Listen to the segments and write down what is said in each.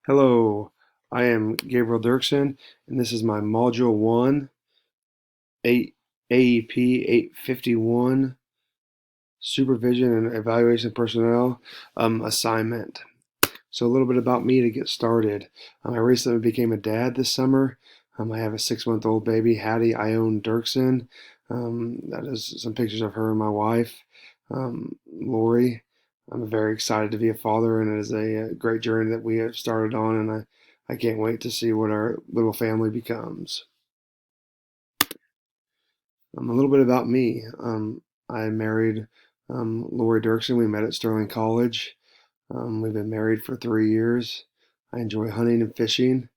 Hello, I am Gabriel Dirksen, and this is my Module 1 8 AEP 851 Supervision and Evaluation Personnel assignment. So, a little bit about me to get started. I recently became a dad this summer. I have a 6-month-old baby, Hattie Ione Dirksen. That is some pictures of her and my wife, Lori. I'm very excited to be a father, and it is a great journey that we have started on, and I can't wait to see what our little family becomes. A little bit about me. I married Lori Dirksen. We met at Sterling College. We've been married for 3 years. I enjoy hunting and fishing.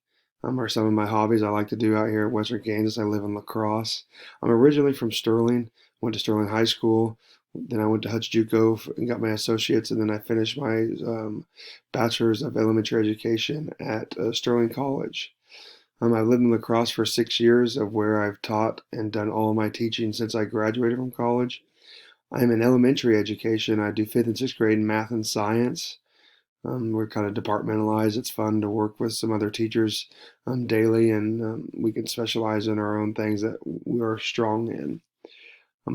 Are some of my hobbies I like to do out here in Western Kansas. I live in La Crosse. I'm originally from Sterling. Went to Sterling High School. Then I went to Hutch JUCO and got my associates, and then I finished my bachelor's of elementary education at Sterling College. I've lived in La Crosse for 6 years, of where I've taught and done all my teaching since I graduated from college. I'm in elementary education. I do fifth and sixth grade in math and science. We're kind of departmentalized. It's fun to work with some other teachers daily, and we can specialize in our own things that we are strong in.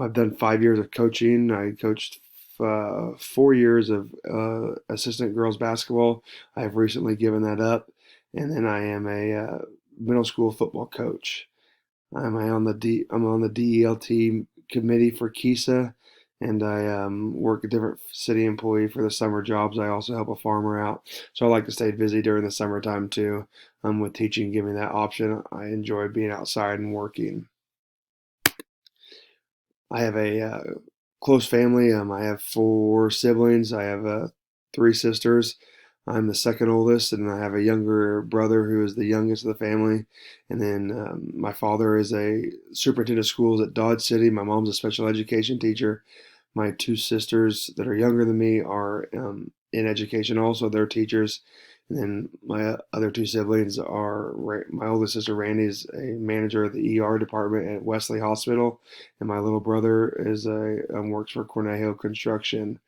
I've done 5 years of coaching. I coached 4 years of assistant girls basketball. I have recently given that up, and then I am a middle school football coach. I'm on the DELT committee for KISA, and I work a different city employee for the summer jobs. I also help a farmer out, so I like to stay busy during the summertime too. With teaching, giving that option, I enjoy being outside and working. I have a close family. I have 4 siblings. I have 3 sisters. I'm the second oldest, and I have a younger brother who is the youngest of the family. And then my father is a superintendent of schools at Dodge City. My mom's a special education teacher. My 2 sisters that are younger than me are in education also. They're teachers. And then my other 2 siblings are my oldest sister Randy is a manager of the ER department at Wesley Hospital, and my little brother is a works for Cornejo Construction.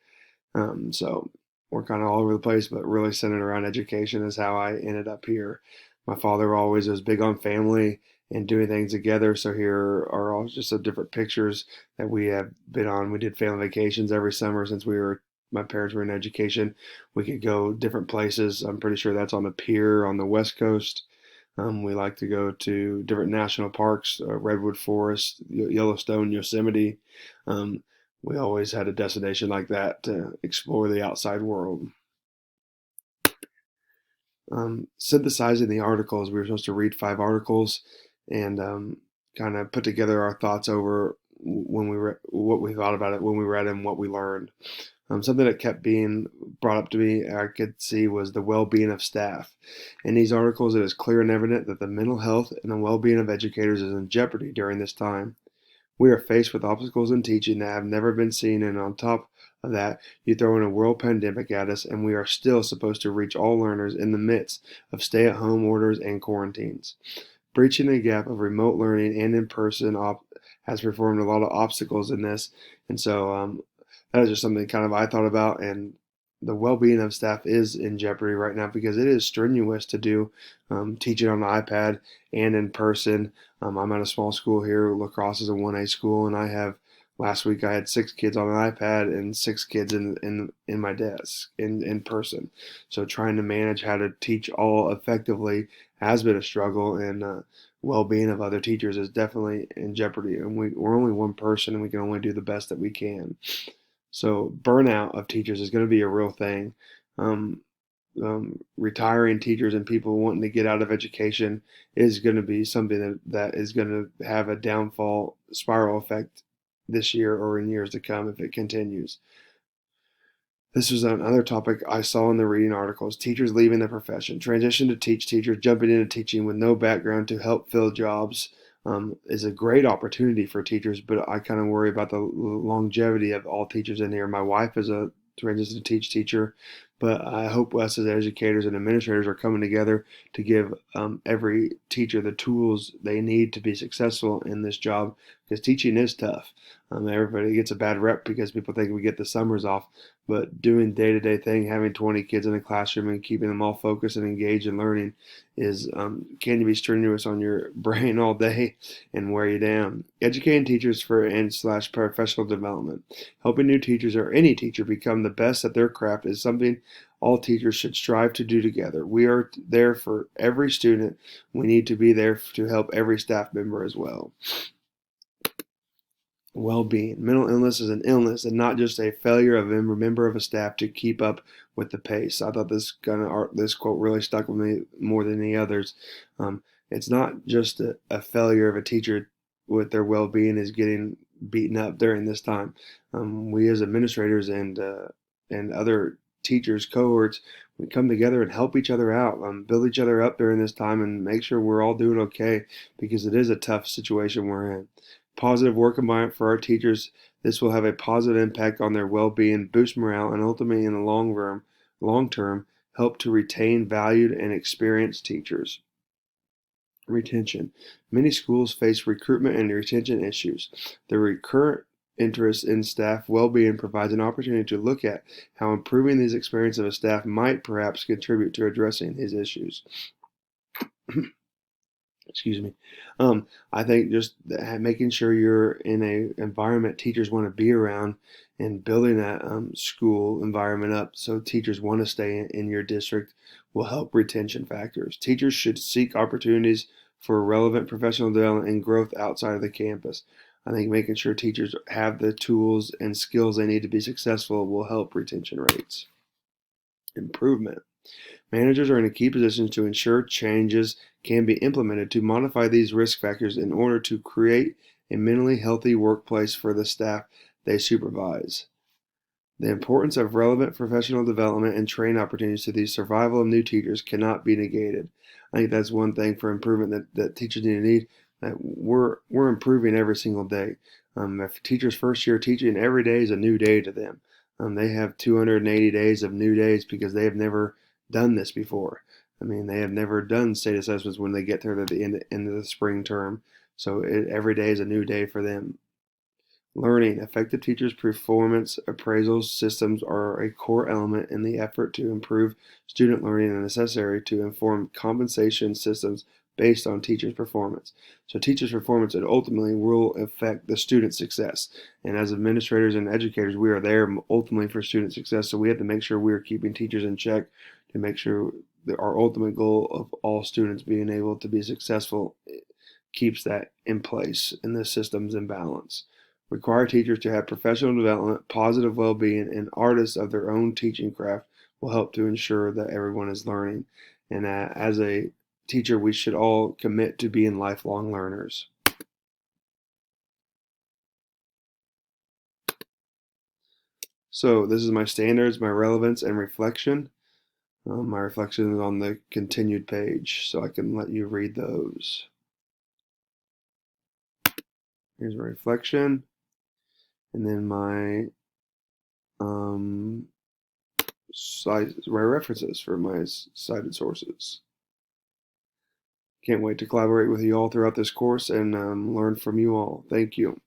So we're kind of all over the place, but really centered around education is how I ended up here. My father always was big on family and doing things together. So here are all just the different pictures that we have been on. We did family vacations every summer since my parents were in education. We could go different places. I'm pretty sure that's on the pier on the West Coast. We like to go to different national parks, Redwood Forest, Yellowstone, Yosemite. Um, we always had a destination like that to explore the outside world. Synthesizing the articles, we were supposed to read 5 articles and kind of put together our thoughts over when we what we thought about it when we read and what we learned. Something that kept being brought up to me, I could see, was the well-being of staff. In these articles, it is clear and evident that the mental health and the well-being of educators is in jeopardy during this time. We are faced with obstacles in teaching that have never been seen, and on top of that, you throw in a world pandemic at us, and we are still supposed to reach all learners in the midst of stay at home orders and quarantines. Breaching the gap of remote learning and in person has performed a lot of obstacles in this, and so that is just something kind of I thought about, and the well-being of staff is in jeopardy right now because it is strenuous to do teaching on the iPad and in person. I'm at a small school here. La Crosse is a 1A school, and I have last week I had 6 kids on an iPad and 6 kids in my desk in person. So trying to manage how to teach all effectively has been a struggle, and well-being of other teachers is definitely in jeopardy. And we're only one person, and we can only do the best that we can. So burnout of teachers is going to be a real thing. Um, Retiring teachers and people wanting to get out of education is going to be something that is going to have a downfall spiral effect this year or in years to come if it continues. This was another topic I saw in the reading articles. Teachers leaving the profession, transition to teach teachers, jumping into teaching with no background to help fill jobs is a great opportunity for teachers, but I kind of worry about the longevity of all teachers in here. My wife is a transition to teach teacher. But I hope us as educators and administrators are coming together to give every teacher the tools they need to be successful in this job, because teaching is tough. Everybody gets a bad rep because people think we get the summers off, but doing day-to-day thing, having 20 kids in a classroom and keeping them all focused and engaged in learning is can be strenuous on your brain all day and wear you down. Educating teachers for and slash professional development. Helping new teachers or any teacher become the best at their craft is something all teachers should strive to do together. We are there for every student. We need to be there to help every staff member as well. Well-being. Mental illness is an illness and not just a failure of a member of a staff to keep up with the pace. I thought this quote really stuck with me more than any others. It's not just a failure of a teacher with their well-being is getting beaten up during this time. We as administrators and other teachers, cohorts, we come together and help each other out, build each other up during this time, and make sure we're all doing okay, because it is a tough situation we're in. Positive work environment for our teachers. This will have a positive impact on their well-being, boost morale, and ultimately, in the long term, help to retain valued and experienced teachers. Retention. Many schools face recruitment and retention issues. The recurrent interest in staff well-being provides an opportunity to look at how improving these experiences of a staff might perhaps contribute to addressing these issues. Excuse me. I think just making sure you're in a environment teachers want to be around and building that school environment up so teachers want to stay in your district will help retention factors. Teachers should seek opportunities for relevant professional development and growth outside of the campus. I think making sure teachers have the tools and skills they need to be successful will help retention rates. Improvement. Managers are in a key position to ensure changes can be implemented to modify these risk factors in order to create a mentally healthy workplace for the staff they supervise. The importance of relevant professional development and training opportunities to the survival of new teachers cannot be negated. I think that's one thing for improvement that teachers need. That we're improving every single day. If teachers first year teaching, every day is a new day to them. They have 280 days of new days because they have never done this before. I mean, they have never done state assessments when they get there at the end of the spring term. So every day is a new day for them. Learning. Effective teachers' performance appraisal systems are a core element in the effort to improve student learning and necessary to inform compensation systems based on teachers' performance. So teachers' performance ultimately will affect the student success. And as administrators and educators, we are there ultimately for student success. So we have to make sure we're keeping teachers in check to make sure that our ultimate goal of all students being able to be successful keeps that in place and the systems in balance. Require teachers to have professional development, positive well-being, and artists of their own teaching craft will help to ensure that everyone is learning. And as a teacher, we should all commit to being lifelong learners. So this is my standards, my relevance, and reflection. My reflection is on the continued page, so I can let you read those. Here's my reflection, and then my references for my cited sources. Can't wait to collaborate with you all throughout this course and learn from you all. Thank you.